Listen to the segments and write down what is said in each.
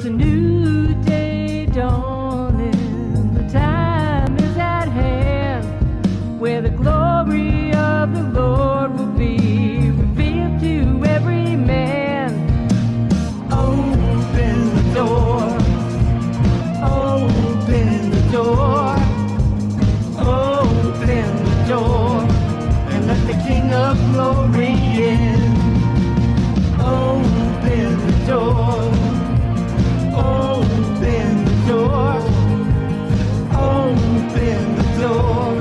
There's a new day dawning, the time is at hand, where the glory of the Lord will be revealed to every man. Open the door, open the door, open the door, and let the King of Glory in. Open the door, open the door, open the door,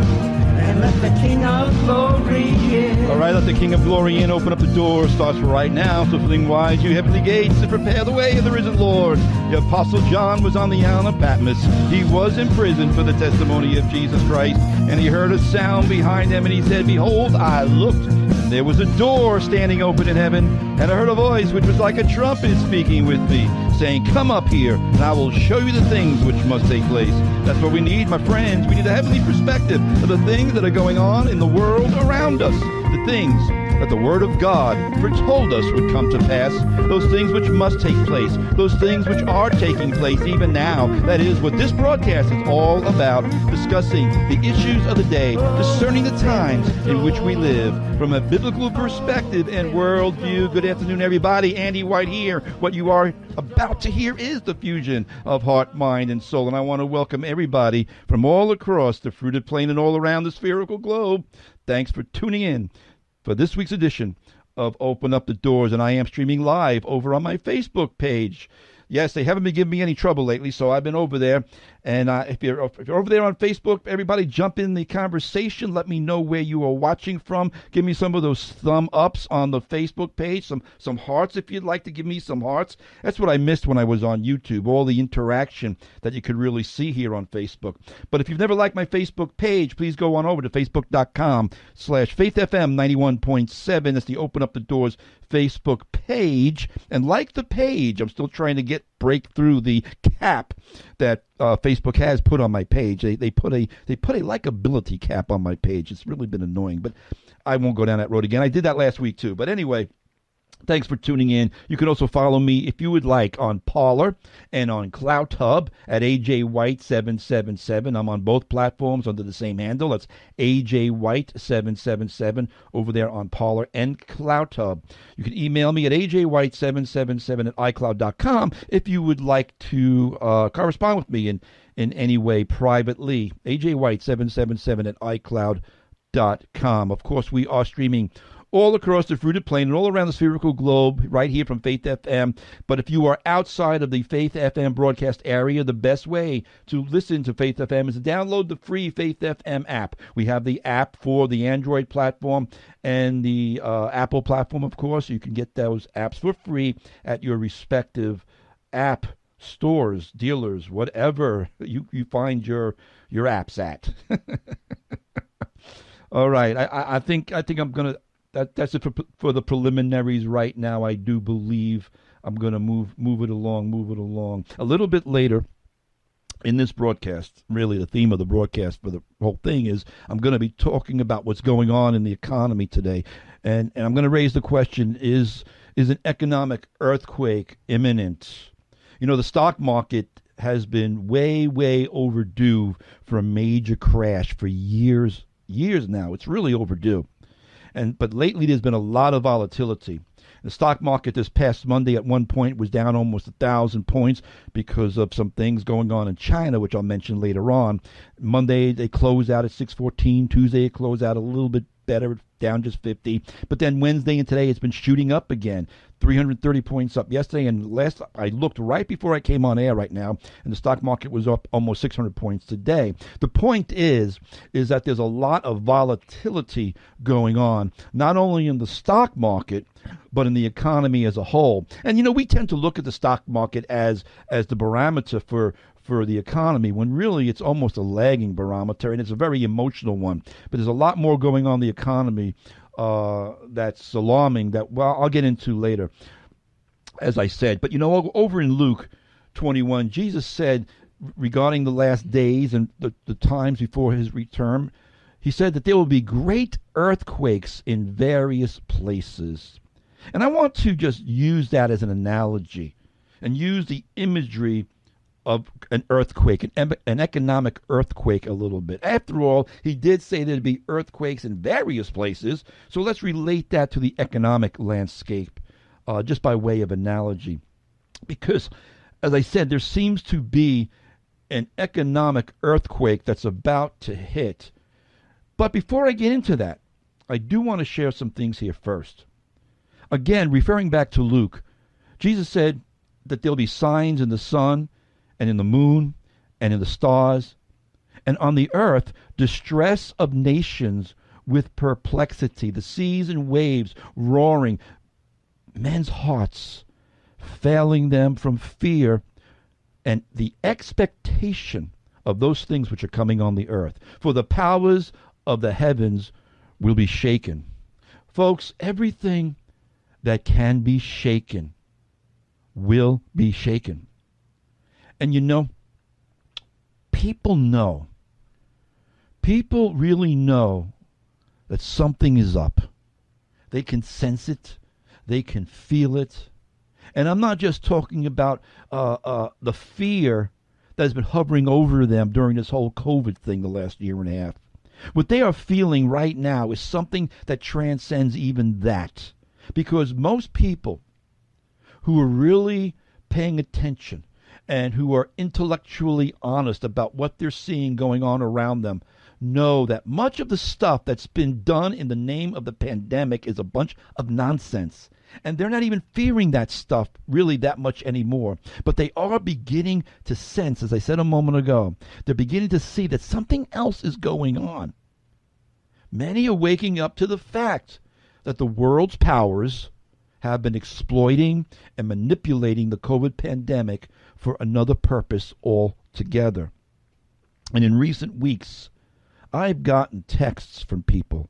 and let the King of Glory in. All right, let the King of Glory in. Open up the door. Starts right now. So fling wide you heavenly gates and prepare the way of the risen Lord. The Apostle John was on the island of Patmos. He was in prison for the testimony of Jesus Christ. And he heard a sound behind him, and he said, behold, I looked, and there was a door standing open in heaven. And I heard a voice which was like a trumpet speaking with me, saying, come up here, and I will show you the things which must take place. That's what we need, my friends. We need a heavenly perspective of the things that are going on in the world around us. The things that the Word of God foretold us would come to pass. Those things which must take place. Those things which are taking place even now. That is what this broadcast is all about. Discussing the issues of the day. Discerning the times in which we live from a biblical perspective and worldview. Good afternoon, everybody. Andy White here. What you are about to hear is the fusion of heart, mind, and soul. And I want to welcome everybody from all across the fruited plain and all around the spherical globe. Thanks for tuning in for this week's edition of Open Up the Doors. And I am streaming live over on my Facebook page. Yes, they haven't been giving me any trouble lately, so I've been over there. And if you're over there on Facebook, everybody jump in the conversation. Let me know where you are watching from. Give me some of those thumb ups on the Facebook page, some hearts if you'd like to give me some hearts. That's what I missed when I was on YouTube, all the interaction that you could really see here on Facebook. But if you've never liked my Facebook page, please go on over to facebook.com/faithfm91.7. That's the Open Up the Doors Facebook page. And like the page, I'm still trying to break through the cap that Facebook has put on my page. They put a likability cap on my page. It's really been annoying, but I won't go down that road again. I did that last week too. But anyway, thanks for tuning in. You can also follow me, if you would like, on Parler and on CloutHub at AJ White 777. I'm on both platforms under the same handle. That's AJ White 777 over there on Parler and CloutHub. You can email me at ajwhite777 at iCloud.com if you would like to correspond with me in any way privately. AJ White 777 at iCloud.com. Of course, we are streaming all across the fruited plain and all around the spherical globe, right here from Faith FM. But if you are outside of the Faith FM broadcast area, the best way to listen to Faith FM is to download the free Faith FM app. We have the app for the Android platform and the Apple platform, of course. You can get those apps for free at your respective app stores, dealers, whatever you find your apps at. All right, I think I'm gonna. That's it for the preliminaries right now. I do believe I'm going to move it along. A little bit later in this broadcast, really the theme of the broadcast for the whole thing is I'm going to be talking about what's going on in the economy today. And I'm going to raise the question, is an economic earthquake imminent? You know, the stock market has been way overdue for a major crash for years now. It's really overdue. But lately there's been a lot of volatility. The stock market this past Monday at one point was down almost 1,000 points because of some things going on in China, which I'll mention later on. Monday they closed out at 614. Tuesday it closed out a little bit better, down just 50. But then Wednesday and today it's been shooting up again. 330 points up yesterday, and last I looked right before I came on air right now, and the stock market was up almost 600 points today. The point is that there's a lot of volatility going on, not only in the stock market, but in the economy as a whole. And, you know, we tend to look at the stock market as the barometer for the economy, when really it's almost a lagging barometer, and it's a very emotional one. But there's a lot more going on in the economy that's alarming that, well, I'll get into later, as I said. But, you know, over in Luke 21, Jesus said regarding the last days and the times before his return, he said that there will be great earthquakes in various places. And I want to just use that as an analogy. and use the imagery of an earthquake, an economic earthquake a little bit. After all, he did say there'd be earthquakes in various places, so let's relate that to the economic landscape, just by way of analogy. Because, as I said, there seems to be an economic earthquake that's about to hit. But before I get into that, I do want to share some things here first. Again, referring back to Luke, Jesus said that there'll be signs in the sun and in the moon and in the stars, and on the earth distress of nations with perplexity, the seas and waves roaring, men's hearts failing them from fear and the expectation of those things which are coming on the earth. For the powers of the heavens will be shaken. Folks, everything that can be shaken will be shaken. And you know, people really know that something is up. They can sense it. They can feel it. And I'm not just talking about the fear that has been hovering over them during this whole COVID thing the last year and a half. What they are feeling right now is something that transcends even that. Because most people who are really paying attention and who are intellectually honest about what they're seeing going on around them know that much of the stuff that's been done in the name of the pandemic is a bunch of nonsense. And they're not even fearing that stuff really that much anymore. But they are beginning to sense, as I said a moment ago, they're beginning to see that something else is going on. Many are waking up to the fact that the world's powers have been exploiting and manipulating the COVID pandemic for another purpose altogether. And in recent weeks, I've gotten texts from people.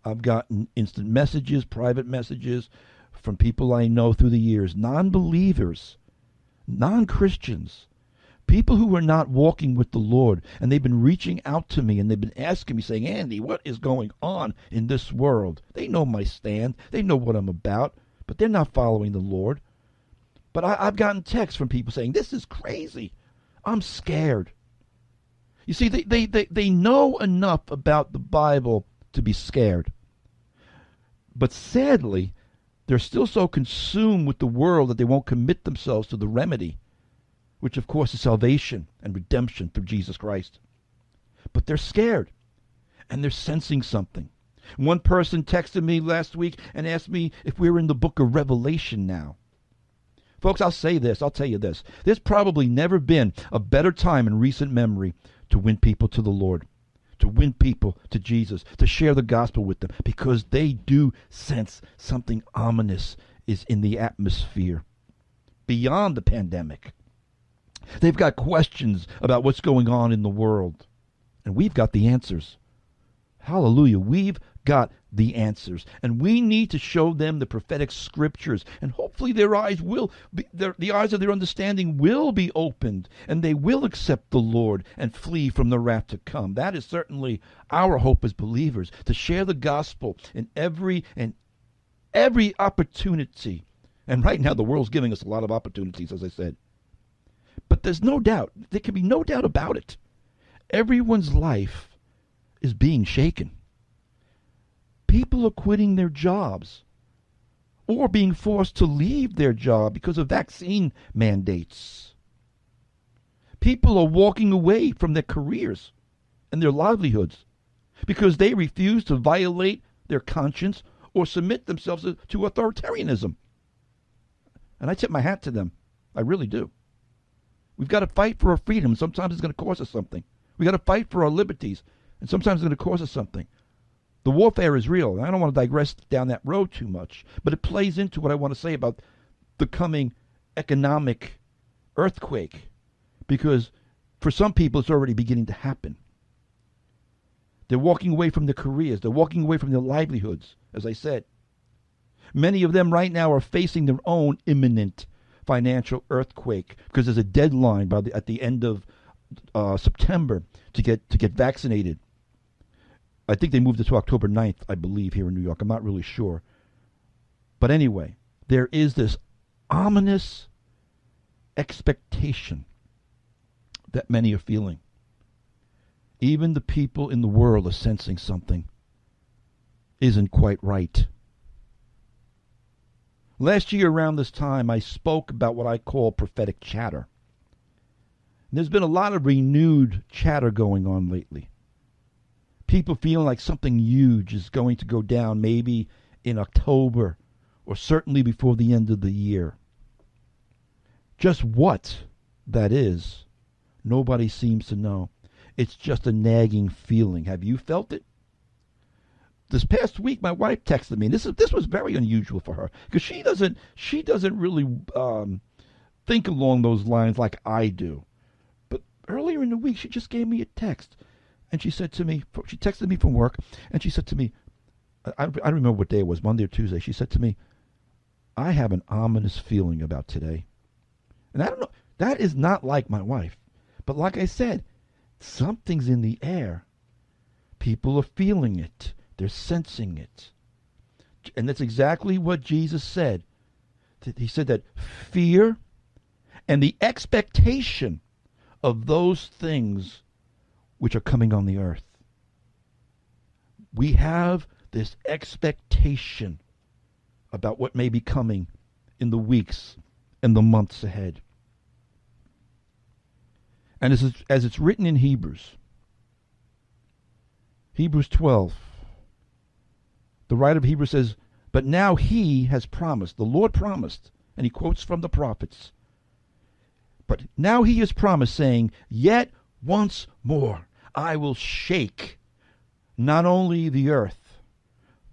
I've gotten instant messages, private messages from people I know through the years, non-believers, non-Christians, people who are not walking with the Lord, and they've been reaching out to me and they've been asking me, saying, Andy, what is going on in this world? They know my stand. They know what I'm about, but they're not following the Lord. But I've gotten texts from people saying, this is crazy. I'm scared. You see, they know enough about the Bible to be scared. But sadly, they're still so consumed with the world that they won't commit themselves to the remedy, which of course is salvation and redemption through Jesus Christ. But they're scared, and they're sensing something. One person texted me last week and asked me if we were in the book of Revelation now. Folks, I'll tell you this. There's probably never been a better time in recent memory to win people to the Lord, to win people to Jesus, to share the gospel with them, because they do sense something ominous is in the atmosphere beyond the pandemic. They've got questions about what's going on in the world, and we've got the answers. Hallelujah. We've got the answers, and we need to show them the prophetic scriptures, and hopefully their eyes will be, the eyes of their understanding will be opened, and they will accept the Lord and flee from the wrath to come. That is certainly our hope as believers, to share the gospel in every opportunity. And right now the world's giving us a lot of opportunities, as I said. But there's no doubt, there can be no doubt about it. Everyone's life is being shaken. People are quitting their jobs or being forced to leave their job because of vaccine mandates. People are walking away from their careers and their livelihoods because they refuse to violate their conscience or submit themselves to authoritarianism. And I tip my hat to them. I really do. We've got to fight for our freedom. Sometimes it's going to cost us something. We've got to fight for our liberties, and sometimes it's going to cost us something. The warfare is real, and I don't want to digress down that road too much, but it plays into what I want to say about the coming economic earthquake, because for some people it's already beginning to happen. They're walking away from their careers. They're walking away from their livelihoods, as I said. Many of them right now are facing their own imminent financial earthquake because there's a deadline at the end of September to get vaccinated. I think they moved it to October 9th, I believe, here in New York. I'm not really sure. But anyway, there is this ominous expectation that many are feeling. Even the people in the world are sensing something isn't quite right. Last year around this time, I spoke about what I call prophetic chatter. And there's been a lot of renewed chatter going on lately. People feeling like something huge is going to go down maybe in October or certainly before the end of the year. Just what that is, nobody seems to know. It's just a nagging feeling. Have you felt it? This past week, my wife texted me, and this was very unusual for her because she doesn't really think along those lines like I do. But earlier in the week, she just gave me a text, and she said to me, she texted me from work, and she said to me, I don't remember what day it was, Monday or Tuesday. She said to me, "I have an ominous feeling about today," and I don't know. That is not like my wife, but like I said, something's in the air. People are feeling it. They're sensing it. And that's exactly what Jesus said. He said that fear and the expectation of those things which are coming on the earth. We have this expectation about what may be coming in the weeks and the months ahead. And as it's written in Hebrews 12, the writer of Hebrews says, "But now he has promised," the Lord promised, and he quotes from the prophets, "But now he has promised, saying, yet once more I will shake not only the earth,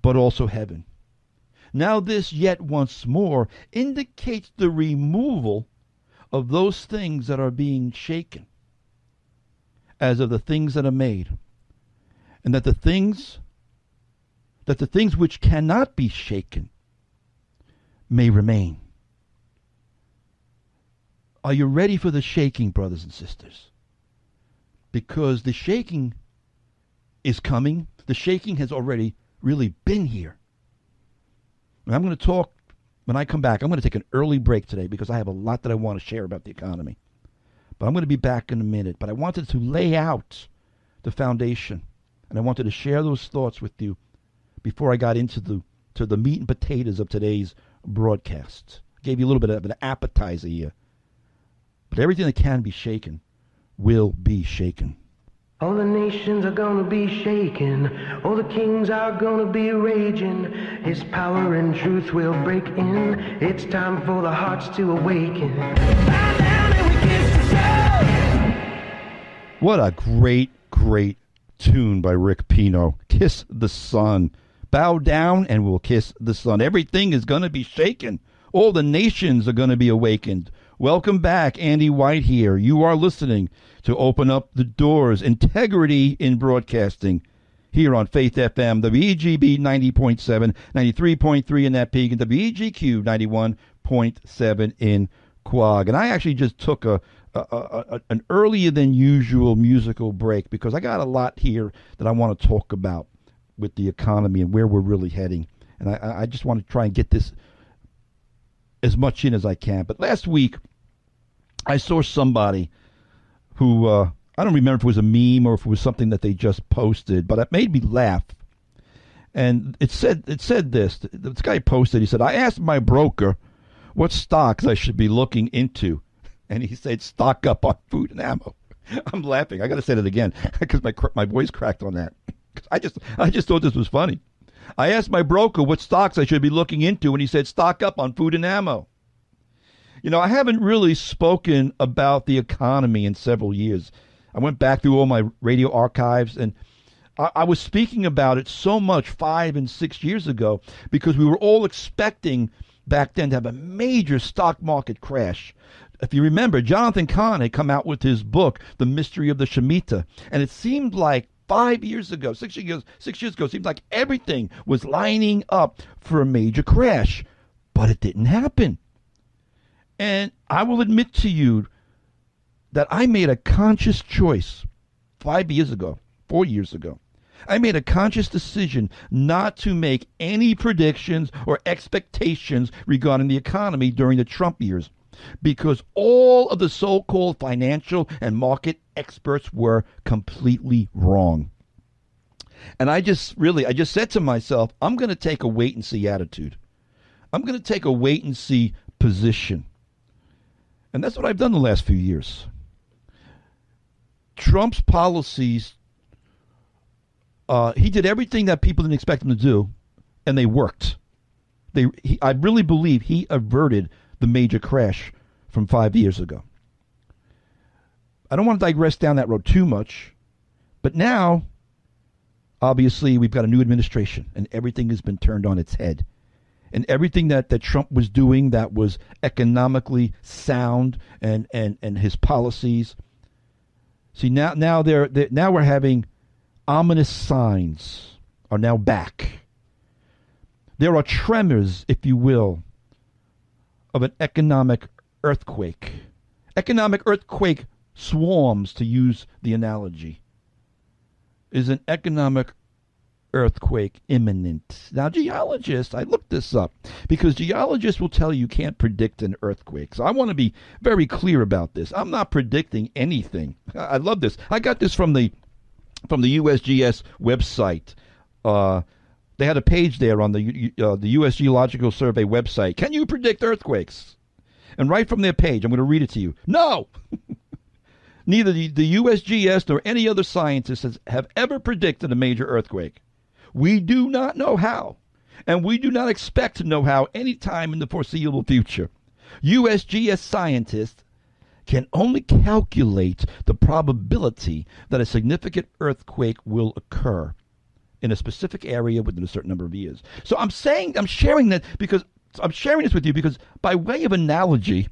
but also heaven." Now this yet once more indicates the removal of those things that are being shaken, as of the things that are made, and that the things which cannot be shaken may remain. Are you ready for the shaking, brothers and sisters? Because the shaking is coming. The shaking has already really been here. And I'm going to talk, when I come back, I'm going to take an early break today because I have a lot that I want to share about the economy. But I'm going to be back in a minute. But I wanted to lay out the foundation, and I wanted to share those thoughts with you before I got into the meat and potatoes of today's broadcast. Gave you a little bit of an appetizer here. But everything that can be shaken will be shaken. All the nations are gonna be shaken. All the kings are gonna be raging. His power and truth will break in. It's time for the hearts to awaken. Bow down and we kiss the sun. What a great, great tune by Rick Pino. Kiss the sun. Bow down and we'll kiss the sun. Everything is going to be shaken. All the nations are going to be awakened. Welcome back. Andy White here. You are listening to Open Up the Doors. Integrity in Broadcasting here on Faith FM, WEGB 90.7, 93.3 in that peak, and WEGQ 91.7 in Quag. And I actually just took an earlier than usual musical break because I got a lot here that I want to talk about with the economy and where we're really heading. And I just want to try and get this as much in as I can. But last week, I saw somebody who, I don't remember if it was a meme or if it was something that they just posted, but it made me laugh. And it said this. This guy posted, he said, "I asked my broker what stocks I should be looking into." And he said, "Stock up on food and ammo." I'm laughing. I got to say that again because my voice cracked on that. I just thought this was funny. I asked my broker what stocks I should be looking into, and he said, "Stock up on food and ammo." You know, I haven't really spoken about the economy in several years. I went back through all my radio archives, and I was speaking about it so much 5 and 6 years ago because we were all expecting back then to have a major stock market crash. If you remember, Jonathan Cahn had come out with his book, The Mystery of the Shemitah, and it seemed like 5 years ago, 6 years ago, it seemed like everything was lining up for a major crash, but it didn't happen. And I will admit to you that I made a conscious choice 5 years ago, 4 years ago. I made a conscious decision not to make any predictions or expectations regarding the economy during the Trump years. because all of the so-called financial and market experts were completely wrong. And I just said to myself, I'm going to take a wait and see attitude. I'm going to take a wait and see position. And that's what I've done the last few years. Trump's policies, he did everything that people didn't expect him to do, and they worked. I really believe he averted the major crash from 5 years ago. I don't want to digress down that road too much, but now, obviously, we've got a new administration, and everything has been turned on its head. And everything that Trump was doing that was economically sound and his policies. See, now we're having ominous signs are now back. There are tremors, if you will, of an economic earthquake. Economic earthquake swarms, to use the analogy, is an economic earthquake imminent. Now, geologists, I looked this up because geologists will tell you can't predict an earthquake. So I want to be very clear about this. I'm not predicting anything. I love this. I got this from the USGS website. They had a page there on the U.S. Geological Survey website. Can you predict earthquakes? And right from their page, I'm going to read it to you. No! Neither the USGS nor any other scientists have ever predicted a major earthquake. We do not know how, and we do not expect to know how any time in the foreseeable future. USGS scientists can only calculate the probability that a significant earthquake will occur in a specific area within a certain number of years. So I'm sharing this with you because by way of analogy,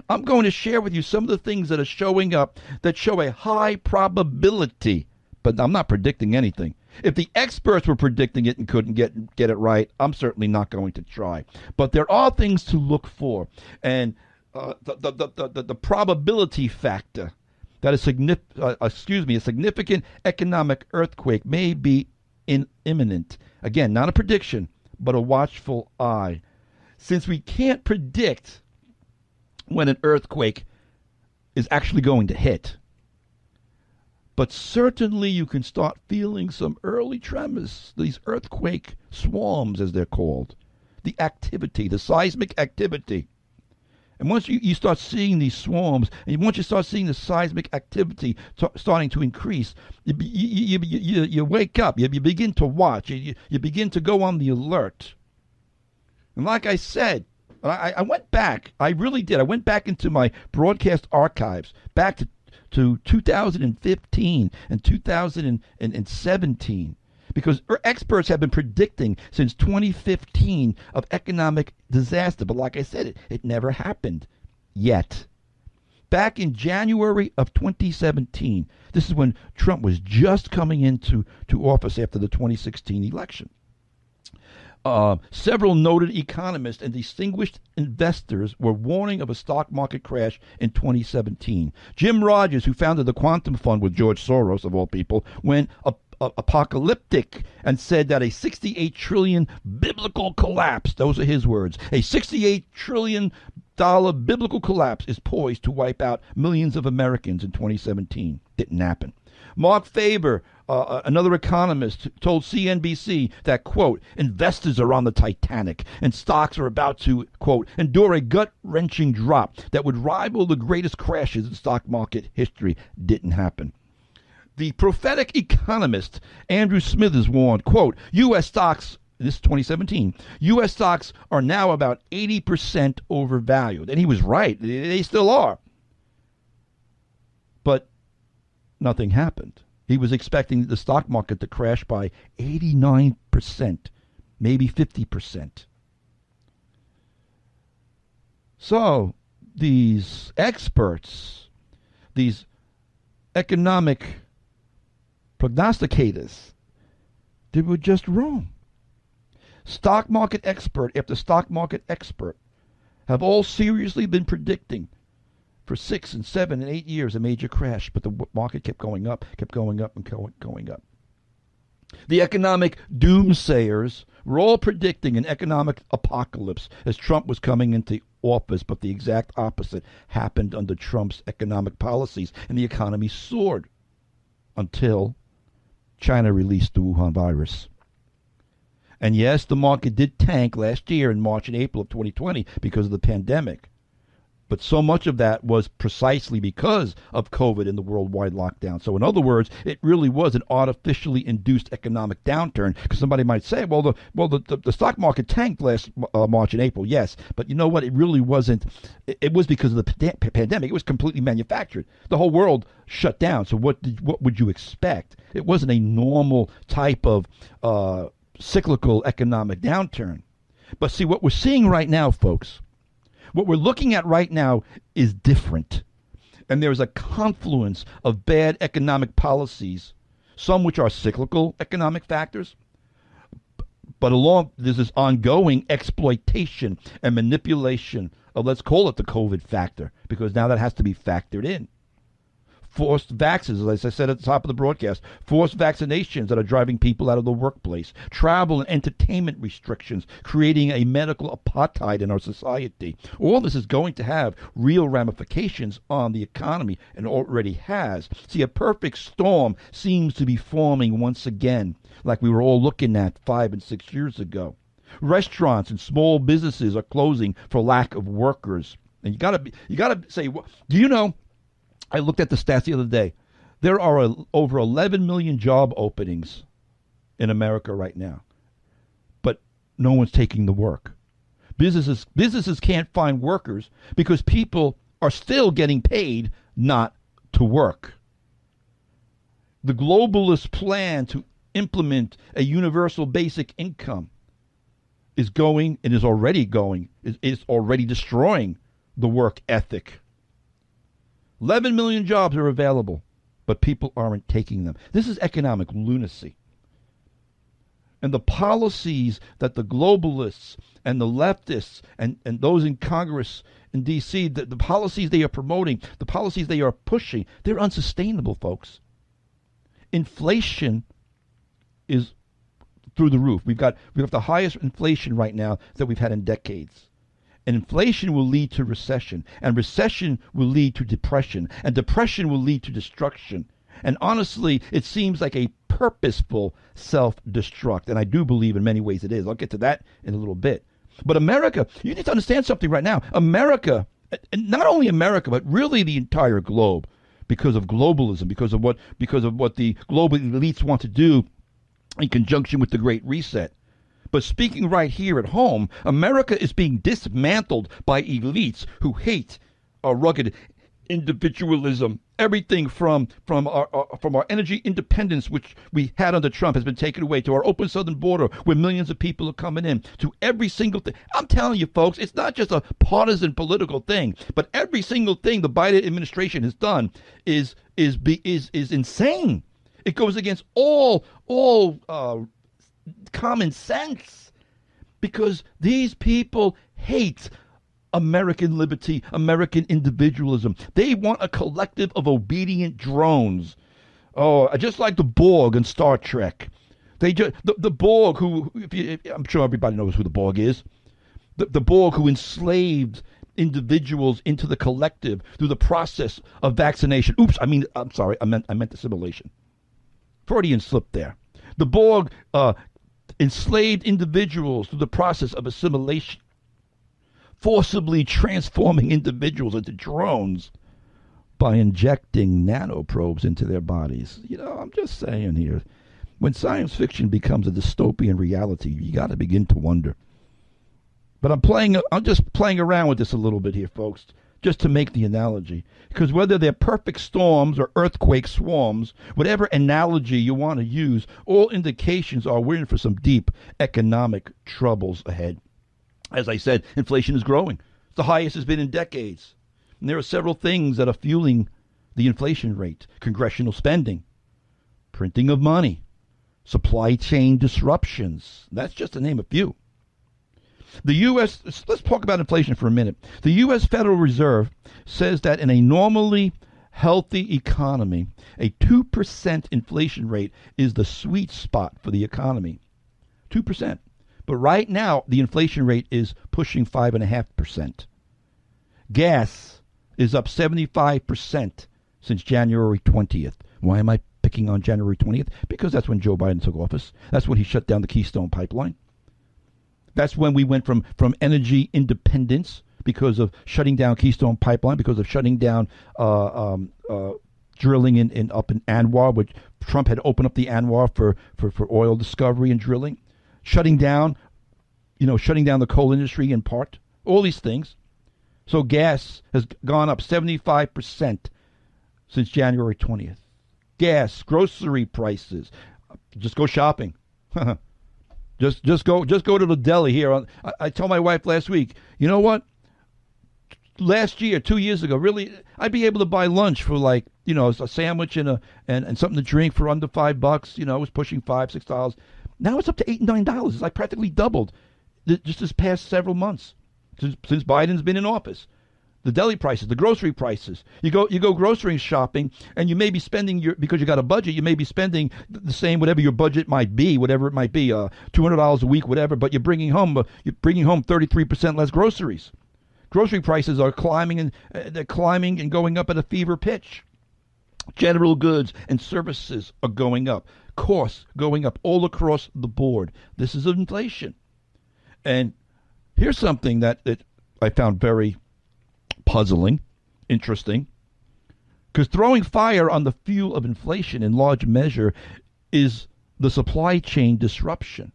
I'm going to share with you some of the things that are showing up that show a high probability, but I'm not predicting anything. If the experts were predicting it and couldn't get it right, I'm certainly not going to try. But there are things to look for, and the probability factor that a significant economic earthquake may be imminent. Again, not a prediction, but a watchful eye. Since we can't predict when an earthquake is actually going to hit, but certainly you can start feeling some early tremors, these earthquake swarms, as they're called, the activity, the seismic activity. And once you start seeing these swarms, and once you start seeing the seismic activity starting to increase, you wake up, you begin to watch, you begin to go on the alert. And like I said, I went back, I really did. I went back into my broadcast archives, back to 2015 and 2017, because experts have been predicting since 2015 of economic disaster. But like I said, it never happened yet. Back in January of 2017, this is when Trump was just coming into office after the 2016 election. Several noted economists and distinguished investors were warning of a stock market crash in 2017. Jim Rogers, who founded the Quantum Fund with George Soros, of all people, went apocalyptic and said that a $68 trillion biblical collapse, those are his words, a $68 trillion biblical collapse is poised to wipe out millions of Americans in 2017. Didn't happen. Mark Faber, another economist, told CNBC that, quote, investors are on the Titanic and stocks are about to, quote, endure a gut-wrenching drop that would rival the greatest crashes in stock market history. Didn't happen. The prophetic economist Andrew Smithers warned, quote, U.S. stocks, this is 2017, U.S. stocks are now about 80% overvalued. And he was right. They still are. But nothing happened. He was expecting the stock market to crash by 89%, maybe 50%. So these experts, these economic prognosticators, they were just wrong. Stock market expert after stock market expert have all seriously been predicting for 6 and 7 and 8 years a major crash, but the market kept going up and going up. The economic doomsayers were all predicting an economic apocalypse as Trump was coming into office, but the exact opposite happened under Trump's economic policies, and the economy soared until China released the Wuhan virus. And yes, the market did tank last year in March and April of 2020 because of the pandemic. But so much of that was precisely because of COVID and the worldwide lockdown. So in other words, it really was an artificially induced economic downturn. Because somebody might say, the stock market tanked last March and April. Yes, but you know what? It really wasn't. It was because of the pandemic. It was completely manufactured. The whole world shut down. So what would you expect? It wasn't a normal type of cyclical economic downturn. But see, what we're seeing right now, folks, what we're looking at right now is different. And there's a confluence of bad economic policies, some which are cyclical economic factors, but there's this ongoing exploitation and manipulation of, let's call it the COVID factor, because now that has to be factored in. Forced vaccines, as I said at the top of the broadcast, forced vaccinations that are driving people out of the workplace, travel and entertainment restrictions, creating a medical apartheid in our society. All this is going to have real ramifications on the economy, and already has. See, a perfect storm seems to be forming once again, like we were all looking at 5 and 6 years ago. Restaurants and small businesses are closing for lack of workers. And you gotta say, do you know, I looked at the stats the other day. There are over 11 million job openings in America right now, but no one's taking the work. Businesses can't find workers because people are still getting paid not to work. The globalist plan to implement a universal basic income is already destroying the work ethic. 11 million jobs are available, but people aren't taking them. This is economic lunacy. And the policies that the globalists and the leftists and those in Congress in D.C., the policies they are promoting, the policies they are pushing, they're unsustainable, folks. Inflation is through the roof. We have the highest inflation right now that we've had in decades. And inflation will lead to recession, and recession will lead to depression, and depression will lead to destruction. And honestly, it seems like a purposeful self-destruct, and I do believe in many ways it is. I'll get to that in a little bit. But America, you need to understand something right now. America, and not only America, but really the entire globe, because of globalism, because of what the global elites want to do in conjunction with the Great Reset. But speaking right here at home, America is being dismantled by elites who hate our rugged individualism. Everything from our energy independence, which we had under Trump, has been taken away, to our open southern border where millions of people are coming in, to every single thing. I'm telling you, folks, it's not just a partisan political thing, but every single thing the Biden administration has done is insane. It goes against all common sense, because these people hate American liberty, American individualism. They want a collective of obedient drones. Oh, just like the Borg in Star Trek. The Borg who, I'm sure everybody knows who the Borg is. The Borg who enslaved individuals into the collective through the process of vaccination. I'm sorry, I meant assimilation. Freudian slip there. The Borg enslaved individuals through the process of assimilation, forcibly transforming individuals into drones by injecting nanoprobes into their bodies. I'm just saying here, when science fiction becomes a dystopian reality, you got to begin to wonder. But I'm just playing around with this a little bit here, folks, just to make the analogy. Because whether they're perfect storms or earthquake swarms, whatever analogy you want to use, all indications are we're in for some deep economic troubles ahead. As I said, inflation is growing. It's the highest it's been in decades. And there are several things that are fueling the inflation rate. Congressional spending, printing of money, supply chain disruptions. That's just to name a few. The U.S., let's talk about inflation for a minute. The U.S. Federal Reserve says that in a normally healthy economy, a 2% inflation rate is the sweet spot for the economy. 2%. But right now, the inflation rate is pushing 5.5%. Gas is up 75% since January 20th. Why am I picking on January 20th? Because that's when Joe Biden took office. That's when he shut down the Keystone Pipeline. That's when we went from energy independence because of shutting down Keystone Pipeline, because of shutting down drilling in ANWR, which Trump had opened up the ANWR for oil discovery and drilling, shutting down the coal industry in part, all these things. So gas has gone up 75% since January 20th. Gas, grocery prices. Just go shopping. just go to the deli here. I told my wife last week, you know what? Last year, 2 years ago, really, I'd be able to buy lunch for a sandwich and something to drink for under $5. It was pushing $5-6. Now it's up to $8 and $9. It's like practically doubled just this past several months since Biden's been in office. The deli prices, the grocery prices. You go grocery shopping, and you may be spending because you got a budget. You may be spending the same whatever your budget might be, whatever it might be, $200 a week, whatever. But you're bringing home 33% less groceries. Grocery prices are climbing and going up at a fever pitch. General goods and services are going up. Costs going up all across the board. This is inflation. And here's something that I found very puzzling, interesting, because throwing fire on the fuel of inflation in large measure is the supply chain disruption.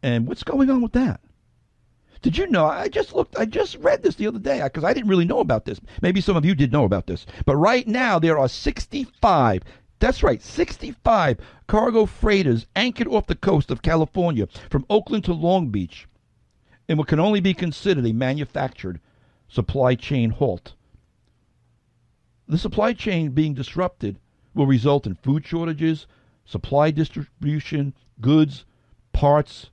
And what's going on with that? Did you know? I just read this the other day because I didn't really know about this. Maybe some of you did know about this. But right now there are 65, that's right, 65 cargo freighters anchored off the coast of California from Oakland to Long Beach in what can only be considered a manufactured supply chain halt. The supply chain being disrupted will result in food shortages, supply distribution, goods, parts,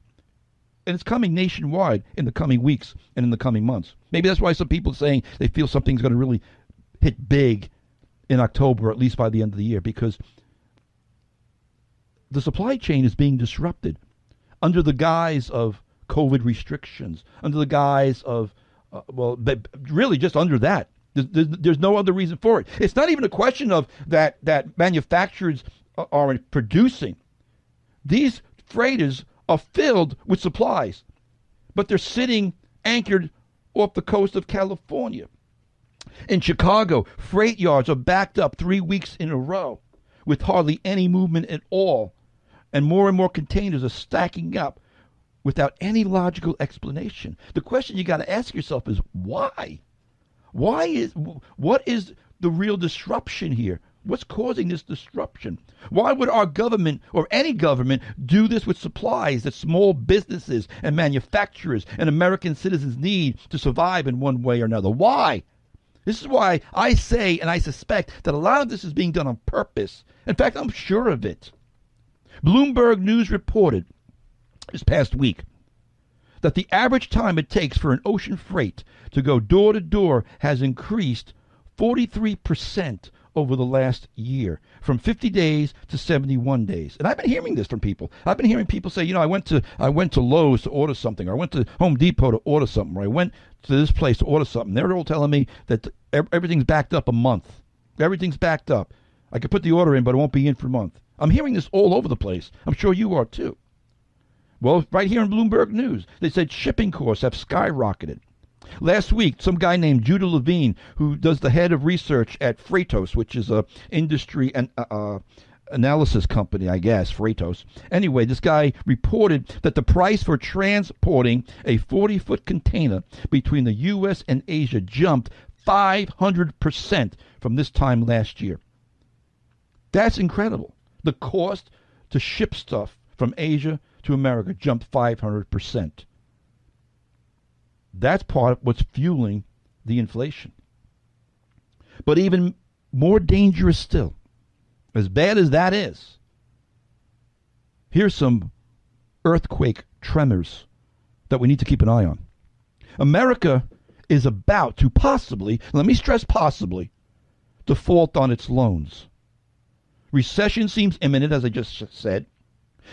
and it's coming nationwide in the coming weeks and in the coming months. Maybe that's why some people are saying they feel something's going to really hit big in October, or at least by the end of the year, because the supply chain is being disrupted under the guise of COVID restrictions, under the guise of really just under that. There's no other reason for it. It's not even a question of that manufacturers are producing. These freighters are filled with supplies, but they're sitting anchored off the coast of California. In Chicago, freight yards are backed up 3 weeks in a row with hardly any movement at all, and more containers are stacking up without any logical explanation. The question you got to ask yourself is why? What is the real disruption here? What's causing this disruption? Why would our government or any government do this with supplies that small businesses and manufacturers and American citizens need to survive in one way or another? Why? This is why I say and I suspect that a lot of this is being done on purpose. In fact, I'm sure of it. Bloomberg News reported this past week that the average time it takes for an ocean freight to go door to door has increased 43% over the last year, from 50 days to 71 days. And I've been hearing this from people. I've been hearing people say, I went to Lowe's to order something, or I went to Home Depot to order something, or I went to this place to order something. They're all telling me that everything's backed up a month. Everything's backed up. I could put the order in, but it won't be in for a month. I'm hearing this all over the place. I'm sure you are too. Well, right here in Bloomberg News, they said shipping costs have skyrocketed. Last week, some guy named Judah Levine, who does the head of research at Freightos, which is a industry and analysis company, I guess, Freightos. Anyway, this guy reported that the price for transporting a 40-foot container between the U.S. and Asia jumped 500% from this time last year. That's incredible. The cost to ship stuff from Asia to America jumped 500%. That's part of what's fueling the inflation. But even more dangerous still, as bad as that is, here's some earthquake tremors that we need to keep an eye on. America is about to possibly, let me stress possibly, default on its loans. Recession seems imminent, as I just said.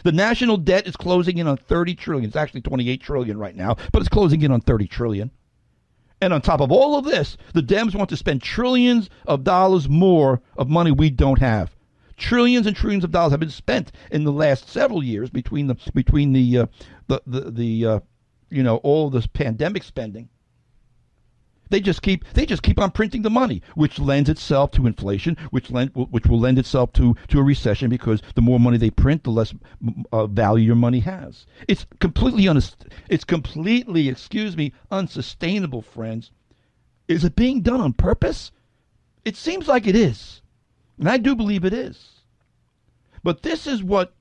The national debt is closing in on $30 trillion. It's actually $28 trillion right now, but it's closing in on $30 trillion. And on top of all of this, the Dems want to spend trillions of dollars more of money we don't have. Trillions and trillions of dollars have been spent in the last several years between the all this pandemic spending. They just keep on printing the money, which lends itself to inflation, which will lend itself to a recession, because the more money they print, the less value your money has. It's completely unsustainable, friends. Is it being done on purpose? It seems like it is, and I do believe it is. But this is what,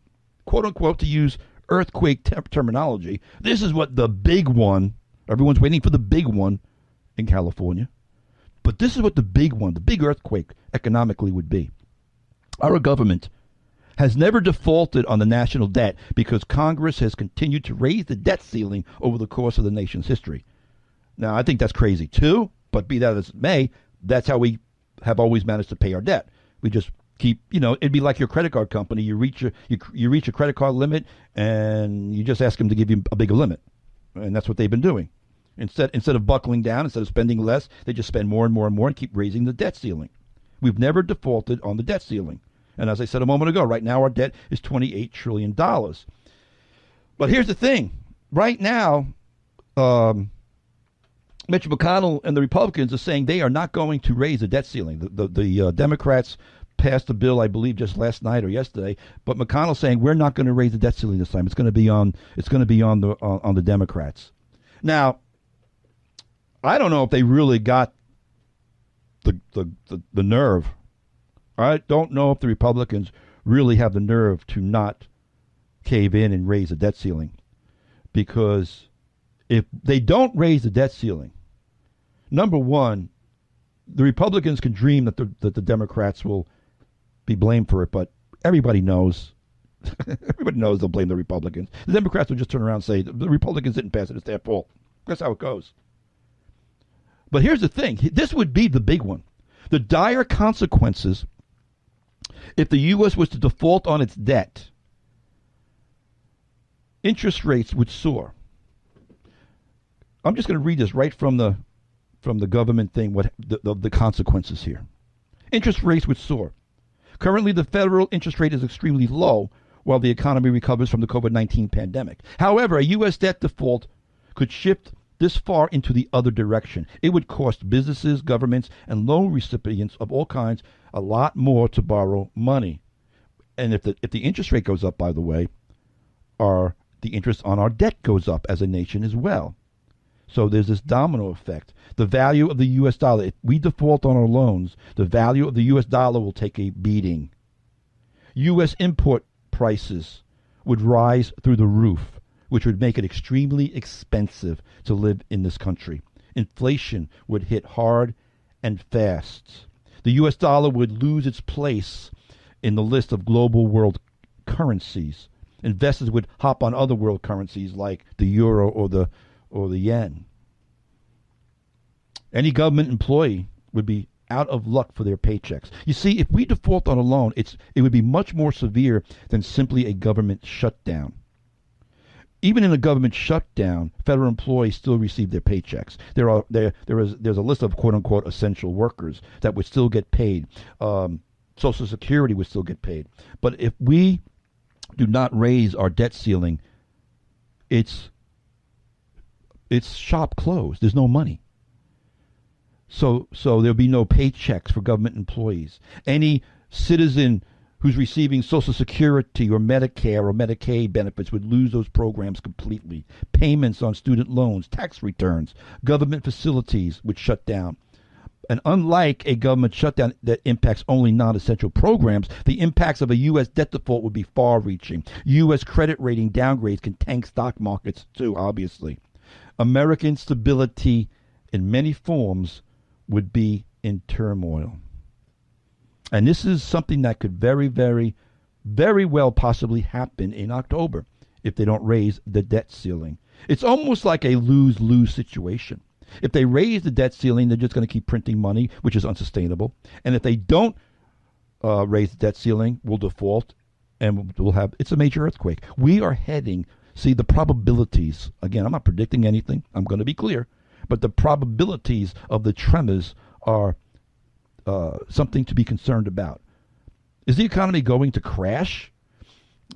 quote unquote, to use earthquake terminology, this is what the big one. Everyone's waiting for the big one in California. But this is what the big one, the big earthquake economically would be. Our government has never defaulted on the national debt because Congress has continued to raise the debt ceiling over the course of the nation's history. Now, I think that's crazy too, but be that as it may, that's how we have always managed to pay our debt. We just keep, it'd be like your credit card company. You reach a credit card limit and you just ask them to give you a bigger limit. And that's what they've been doing. Instead of buckling down, instead of spending less, they just spend more and more and more and keep raising the debt ceiling. We've never defaulted on the debt ceiling. And as I said a moment ago, right now our debt is $28 trillion. But here's the thing. Right now, Mitch McConnell and the Republicans are saying they are not going to raise the debt ceiling. The Democrats passed a bill, I believe, just last night or yesterday. But McConnell's saying we're not going to raise the debt ceiling this time. It's going to be on the Democrats. Now, I don't know if they really got the nerve. I don't know if the Republicans really have the nerve to not cave in and raise the debt ceiling. Because if they don't raise the debt ceiling, number one, the Republicans can dream that the Democrats will be blamed for it, but everybody knows. Everybody knows they'll blame the Republicans. The Democrats will just turn around and say, the Republicans didn't pass it, it's their fault. That's how it goes. But here's the thing. This would be the big one. The dire consequences if the U.S. was to default on its debt. Interest rates would soar. I'm just going to read this right from the government thing, what the consequences here. Interest rates would soar. Currently, the federal interest rate is extremely low while the economy recovers from the COVID-19 pandemic. However, a U.S. debt default could shift this far into the other direction. It would cost businesses, governments, and loan recipients of all kinds a lot more to borrow money. And if the interest rate goes up, by the way, the interest on our debt goes up as a nation as well. So there's this domino effect. The value of the U.S. dollar, if we default on our loans, the value of the U.S. dollar will take a beating. U.S. import prices would rise through the roof, which would make it extremely expensive to live in this country. Inflation would hit hard and fast. The U.S. dollar would lose its place in the list of global world currencies. Investors would hop on other world currencies like the euro or the yen. Any government employee would be out of luck for their paychecks. You see, if we default on a loan, it would be much more severe than simply a government shutdown. Even in a government shutdown, federal employees still receive their paychecks. There's a list of quote unquote essential workers that would still get paid. Social Security would still get paid. But if we do not raise our debt ceiling, it's shop closed. There's no money. So there'll be no paychecks for government employees. Any citizen who's receiving Social Security or Medicare or Medicaid benefits would lose those programs completely. Payments on student loans, tax returns, government facilities would shut down. And unlike a government shutdown that impacts only non-essential programs, the impacts of a U.S. debt default would be far-reaching. U.S. credit rating downgrades can tank stock markets too, obviously. American stability in many forms would be in turmoil. And this is something that could very, very, very well possibly happen in October if they don't raise the debt ceiling. It's almost like a lose-lose situation. If they raise the debt ceiling, they're just going to keep printing money, which is unsustainable. And if they don't raise the debt ceiling, we'll default and it's a major earthquake. We are heading, see the probabilities, again, I'm not predicting anything, I'm going to be clear. but the probabilities of the tremors are something to be concerned about. Is the economy going to crash?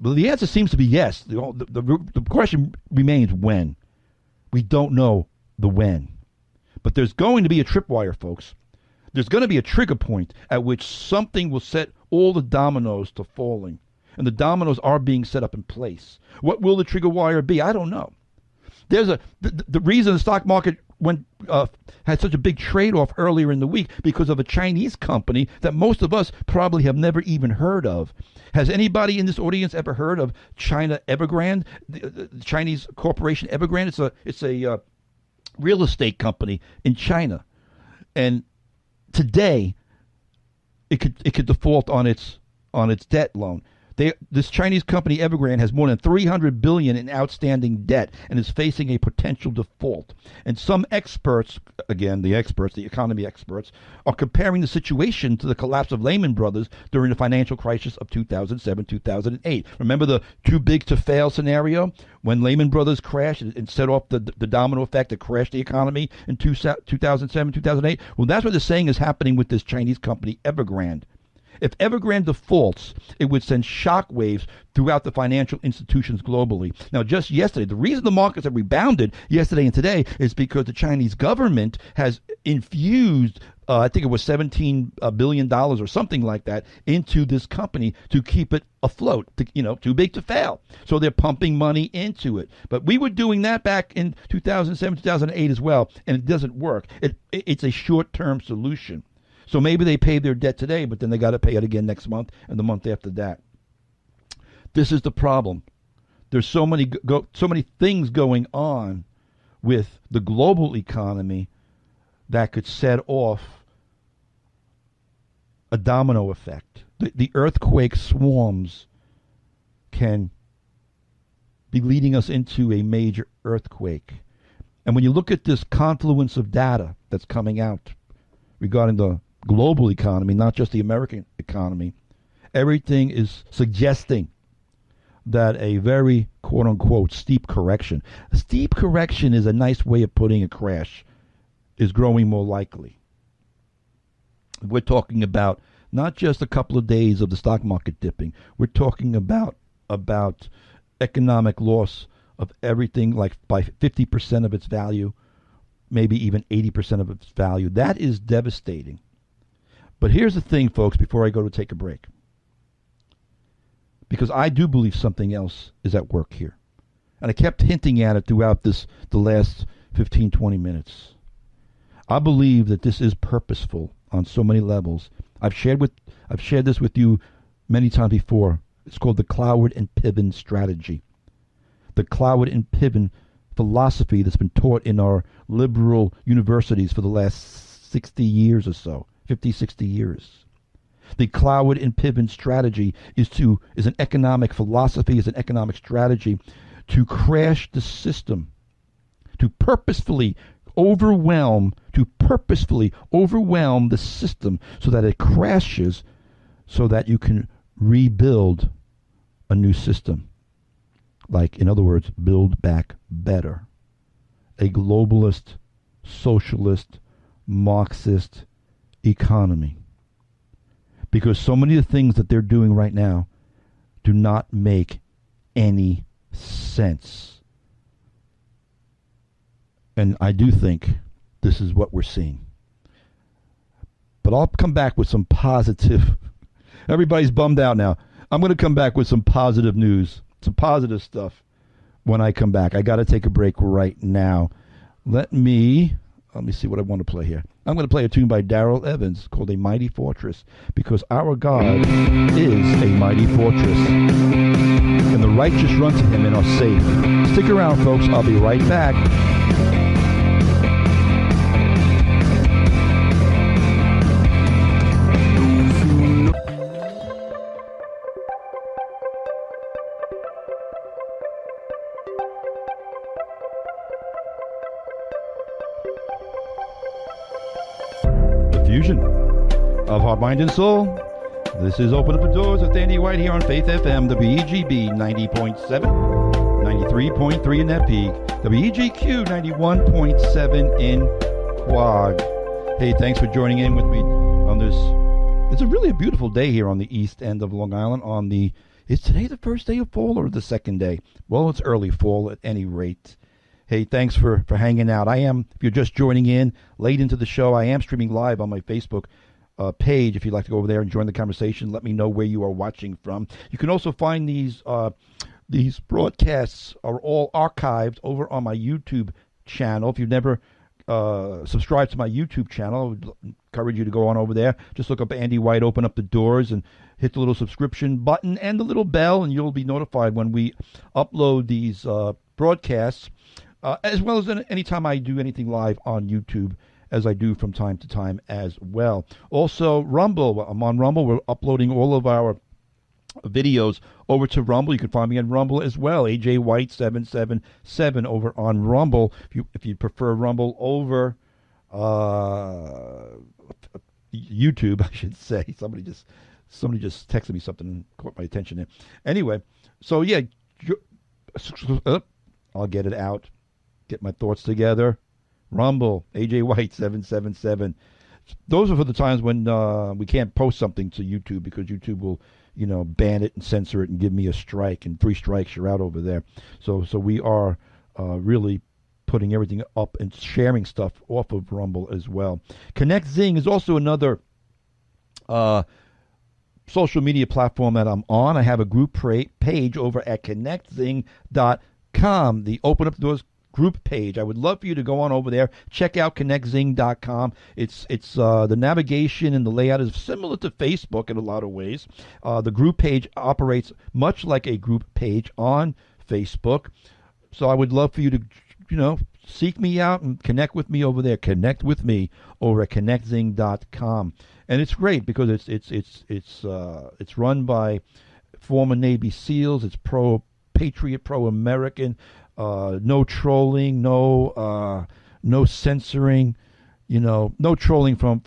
Well, the answer seems to be yes. The question remains when. We don't know the when. But there's going to be a tripwire, folks. There's going to be a trigger point at which something will set all the dominoes to falling. And the dominoes are being set up in place. What will the trigger wire be? I don't know. There's the reason the stock market had such a big trade-off earlier in the week because of a Chinese company that most of us probably have never even heard of. Has anybody in this audience ever heard of China Evergrande, the Chinese corporation Evergrande? It's a real estate company in China, and today it could default on its debt loan. This Chinese company Evergrande has more than $300 billion in outstanding debt and is facing a potential default. And some experts, again, the economy experts, are comparing the situation to the collapse of Lehman Brothers during the financial crisis of 2007-2008. Remember the too big to fail scenario when Lehman Brothers crashed and set off the domino effect that crashed the economy in 2007-2008? Well, that's what they're saying is happening with this Chinese company Evergrande. If Evergrande defaults, it would send shockwaves throughout the financial institutions globally. Now, just yesterday, the reason the markets have rebounded yesterday and today is because the Chinese government has infused, I think it was $17 billion or something like that, into this company to keep it afloat, too big to fail. So they're pumping money into it. But we were doing that back in 2007, 2008 as well, and it doesn't work. It's a short-term solution. So maybe they pay their debt today, but then they got to pay it again next month and the month after that. This is the problem. There's so many things going on with the global economy that could set off a domino effect. The earthquake swarms can be leading us into a major earthquake. And when you look at this confluence of data that's coming out regarding the global economy, not just the American economy, everything is suggesting that a very quote-unquote steep correction. A steep correction is a nice way of putting a crash, is growing more likely. We're talking about not just a couple of days of the stock market dipping. We're talking about economic loss of everything like by 50% of its value, maybe even 80% of its value. That is devastating. But here's the thing, folks, before I go to take a break. Because I do believe something else is at work here. And I kept hinting at it throughout the last 15, 20 minutes. I believe that this is purposeful on so many levels. I've shared this with you many times before. It's called the Cloward and Piven strategy. The Cloward and Piven philosophy that's been taught in our liberal universities for the last 60 years or so. 50, 60 years. The Cloward and Piven strategy is an economic philosophy, is an economic strategy to crash the system, to purposefully overwhelm the system so that it crashes, so that you can rebuild a new system. Like, in other words, build back better. A globalist, socialist, Marxist economy. Because so many of the things that they're doing right now do not make any sense. And I do think this is what we're seeing. But I'll come back with some positive. Everybody's bummed out now. I'm going to come back with some positive news, some positive stuff when I come back. I got to take a break right now. Let me see what I want to play here. I'm going to play a tune by Darrell Evans called A Mighty Fortress, because our God is a mighty fortress, and the righteous run to him and are safe. Stick around, folks. I'll be right back. Fusion of Heart, Mind, and Soul. This is Open Up the Doors with Andy White here on Faith FM, WEGB 90.7, 93.3 in that peak. WEGQ 91.7 in Quad. Hey, thanks for joining in with me on this. It's really a beautiful day here on the east end of Long Island. Is today the first day of fall or the second day? Well, it's early fall at any rate. Hey, thanks for hanging out. If you're just joining in late into the show, I am streaming live on my Facebook page. If you'd like to go over there and join the conversation, let me know where you are watching from. You can also find these broadcasts are all archived over on my YouTube channel. If you've never subscribed to my YouTube channel, I would encourage you to go on over there. Just look up Andy White, open up the doors, and hit the little subscription button and the little bell, and you'll be notified when we upload these broadcasts, as well as anytime I do anything live on YouTube, as I do from time to time as well. Also, Rumble. I'm on Rumble. We're uploading all of our videos over to Rumble. You can find me on Rumble as well, AJ White 777 over on Rumble. If you prefer Rumble over YouTube, I should say. Somebody just texted me something and caught my attention there. Anyway, so yeah, I'll get it out, get my thoughts together. Rumble, AJ White 777. Those are for the times when we can't post something to YouTube because YouTube will, ban it and censor it and give me a strike, and 3 strikes, you're out over there. So we are really putting everything up and sharing stuff off of Rumble as well. Connect Zing is also another social media platform that I'm on. I have a group page over at connectzing.com, the Open Up the Doors group page. I would love for you to go on over there, check out connectzing.com. It's the navigation and the layout is similar to Facebook in a lot of ways. The group page operates much like a group page on Facebook. So I would love for you to, seek me out and connect with me over there. Connect with me over at connectzing.com. And it's great because it's run by former Navy SEALs. It's pro-patriot, pro-American. No trolling, no censoring, no trolling from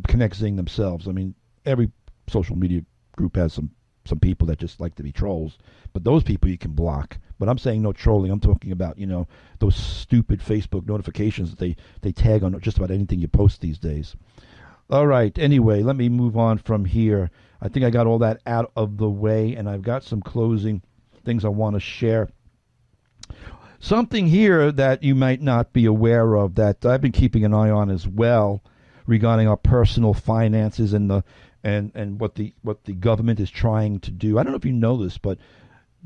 Connect Zing themselves. I mean, every social media group has some people that just like to be trolls, but those people you can block. But I'm saying no trolling. I'm talking about, those stupid Facebook notifications that they tag on just about anything you post these days. All right. Anyway, let me move on from here. I think I got all that out of the way, and I've got some closing things I want to share. Something here that you might not be aware of that I've been keeping an eye on as well regarding our personal finances and what the government is trying to do. I don't know if you know this, but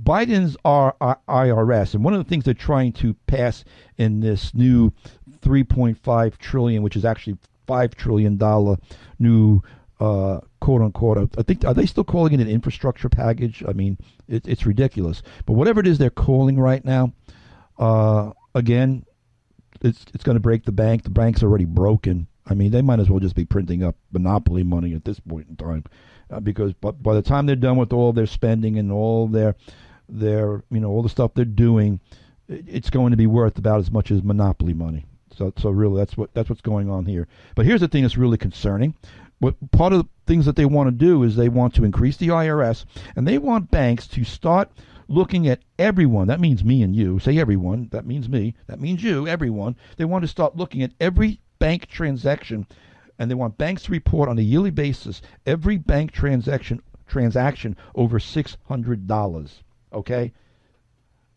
Biden's IRS, and one of the things they're trying to pass in this new $3.5 trillion, which is actually $5 trillion new quote unquote, I think, are they still calling it an infrastructure package? I mean, it's ridiculous. But whatever it is they're calling right now, again, it's going to break the bank. The bank's already broken. I mean, they might as well just be printing up monopoly money at this point in time, because by the time they're done with all their spending and all their all the stuff they're doing, it's going to be worth about as much as monopoly money. So really, that's what's going on here. But here's the thing that's really concerning. What part of the things that they want to do is they want to increase the IRS, and they want banks to start looking at everyone. That means me and you. Say everyone. That means me. That means you. Everyone. They want to start looking at every bank transaction, and they want banks to report on a yearly basis every bank transaction over $600. Okay.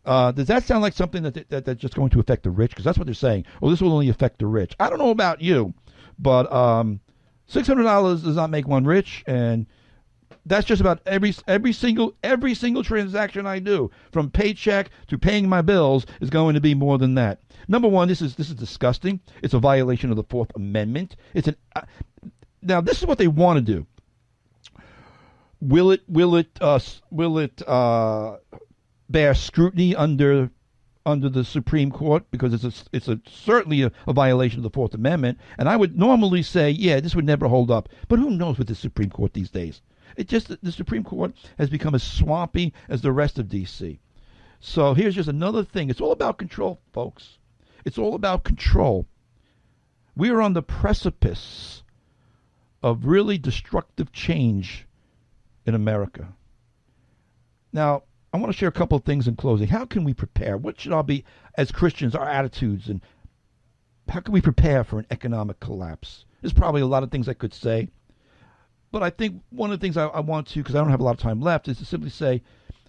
Does that sound like something that's just going to affect the rich? Because that's what they're saying. Oh, this will only affect the rich. I don't know about you, but $600 does not make one rich, and that's just about every single transaction I do, from paycheck to paying my bills, is going to be more than that. Number one, this is disgusting. It's a violation of the Fourth Amendment. Now this is what they want to do. Will it bear scrutiny under the Supreme Court, because it's certainly a violation of the Fourth Amendment, and I would normally say, yeah, this would never hold up. But who knows with the Supreme Court these days? The Supreme Court has become as swampy as the rest of D.C. So here's just another thing. It's all about control, folks. It's all about control. We are on the precipice of really destructive change in America. Now, I want to share a couple of things in closing. How can we prepare? What should all be, as Christians, our attitudes, and how can we prepare for an economic collapse? There's probably a lot of things I could say, but I think one of the things I want to, because I don't have a lot of time left, is to simply say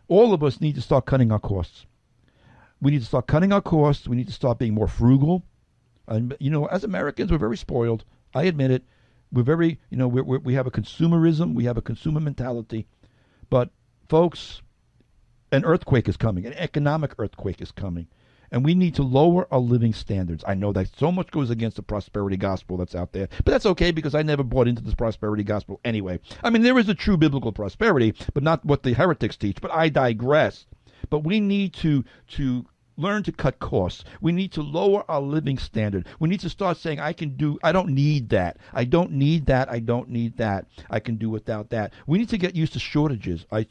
all of us need to start cutting our costs. We need to start cutting our costs. We need to start being more frugal. And, as Americans, we're very spoiled. I admit it. We're very, we have a consumerism. We have a consumer mentality. But, folks, an earthquake is coming. An economic earthquake is coming. And we need to lower our living standards. I know that so much goes against the prosperity gospel that's out there. But that's okay, because I never bought into this prosperity gospel anyway. I mean, there is a true biblical prosperity, but not what the heretics teach. But I digress. But we need to learn to cut costs. We need to lower our living standard. We need to start saying, I don't need that. I don't need that. I don't need that. I can do without that. We need to get used to shortages. I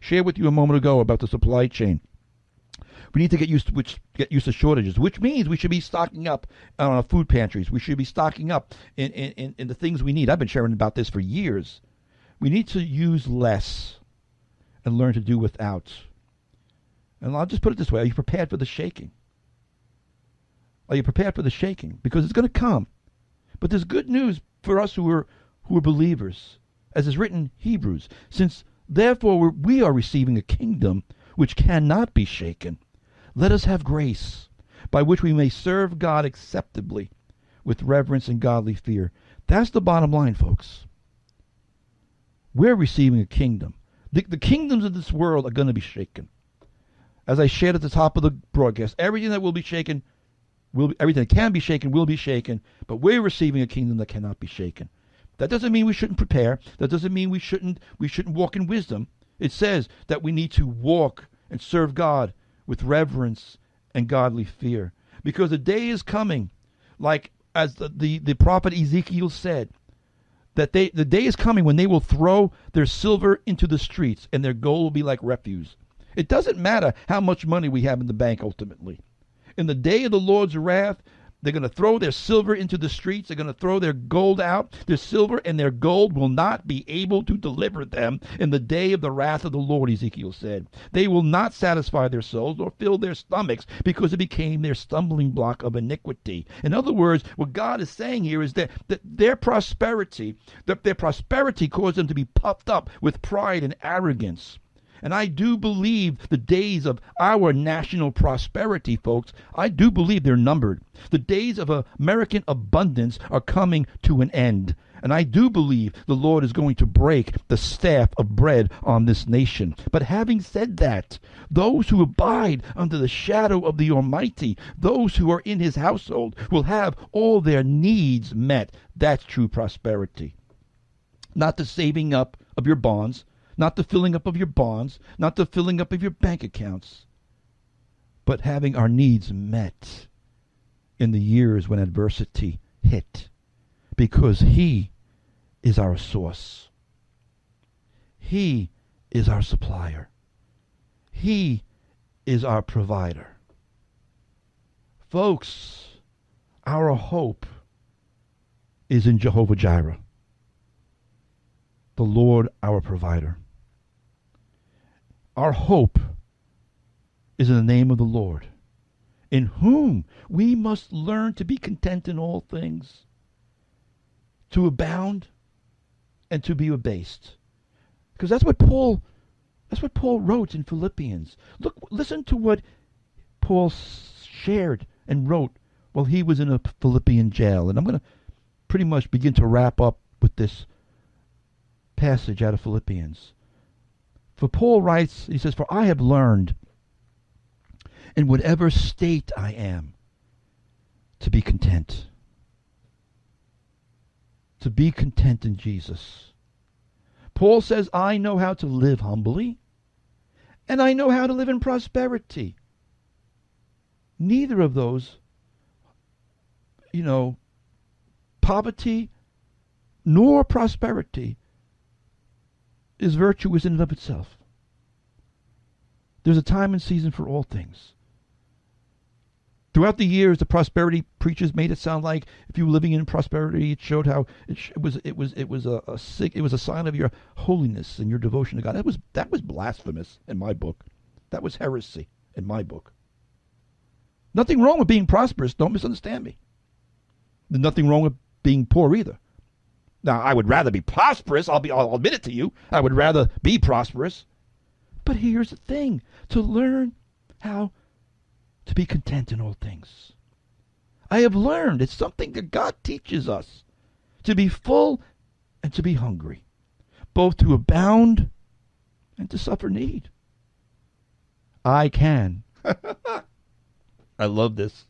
shared with you a moment ago about the supply chain. We need to get used to shortages, which means we should be stocking up on our food pantries. We should be stocking up in the things we need. I've been sharing about this for years. We need to use less and learn to do without. And I'll just put it this way. Are you prepared for the shaking? Are you prepared for the shaking? Because it's going to come. But there's good news for us who are believers. As is written in Hebrews, since therefore we are receiving a kingdom which cannot be shaken, let us have grace by which we may serve God acceptably with reverence and godly fear. That's the bottom line, folks. We're receiving a kingdom. The kingdoms of this world are going to be shaken. As I shared at the top of the broadcast, everything that will be shaken, everything that can be shaken will be shaken, but we're receiving a kingdom that cannot be shaken. That doesn't mean we shouldn't prepare. That doesn't mean we shouldn't walk in wisdom. It says that we need to walk and serve God with reverence and godly fear. Because the day is coming, like as the prophet Ezekiel said, that the day is coming when they will throw their silver into the streets and their gold will be like refuse. It doesn't matter how much money we have in the bank ultimately. In the day of the Lord's wrath, they're going to throw their silver into the streets. They're going to throw their gold out. Their silver and their gold will not be able to deliver them in the day of the wrath of the Lord, Ezekiel said. They will not satisfy their souls or fill their stomachs because it became their stumbling block of iniquity. In other words, what God is saying here is that their prosperity caused them to be puffed up with pride and arrogance. And I do believe the days of our national prosperity, folks, I do believe they're numbered. The days of American abundance are coming to an end. And I do believe the Lord is going to break the staff of bread on this nation. But having said that, those who abide under the shadow of the Almighty, those who are in his household, will have all their needs met. That's true prosperity. Not the saving up of your bonds, not the filling up of your bonds, not the filling up of your bank accounts, but having our needs met in the years when adversity hit, because he is our source. He is our supplier. He is our provider. Folks, our hope is in Jehovah-Jireh, the Lord our provider. Our hope is in the name of the Lord, in whom we must learn to be content in all things, to abound and to be abased. Because that's what Paul wrote in Philippians. Listen to what Paul shared and wrote while he was in a Philippian jail. And I'm going to pretty much begin to wrap up with this passage out of Philippians. For Paul writes, he says, "For I have learned in whatever state I am to be content." To be content in Jesus. Paul says, I know how to live humbly, and I know how to live in prosperity. Neither of those, poverty nor prosperity is virtuous in and of itself. There's a time and season for all things. Throughout the years, the prosperity preachers made it sound like if you were living in prosperity, it showed how it was a sign of your holiness and your devotion to God. That was blasphemous in my book. That was heresy in my book. Nothing wrong with being prosperous. Don't misunderstand me. There's nothing wrong with being poor either. Now, I would rather be prosperous. I'll admit it to you. I would rather be prosperous. But here's the thing. To learn how to be content in all things. I have learned. It's something that God teaches us. To be full and to be hungry. Both to abound and to suffer need. I can. I love this.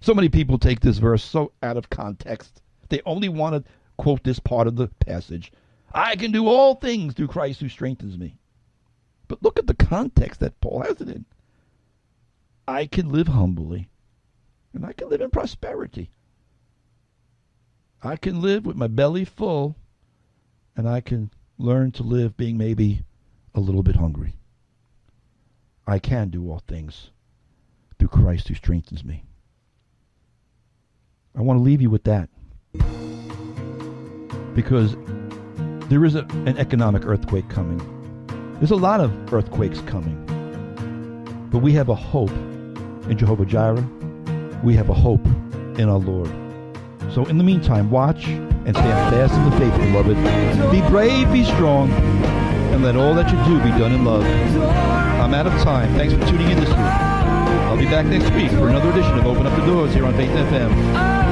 So many people take this verse so out of context. They only want to quote this part of the passage. I can do all things through Christ who strengthens me. But look at the context that Paul has it in. I can live humbly, and I can live in prosperity. I can live with my belly full, and I can learn to live being maybe a little bit hungry. I can do all things through Christ who strengthens me. I want to leave you with that. Because there is an economic earthquake coming. There's a lot of earthquakes coming. But we have a hope in Jehovah-Jireh. We have a hope in our Lord. So in the meantime, watch and stand fast in the faith, beloved. Be brave, be strong, and let all that you do be done in love. I'm out of time. Thanks for tuning in this week. I'll be back next week for another edition of Open Up the Doors here on Faith FM.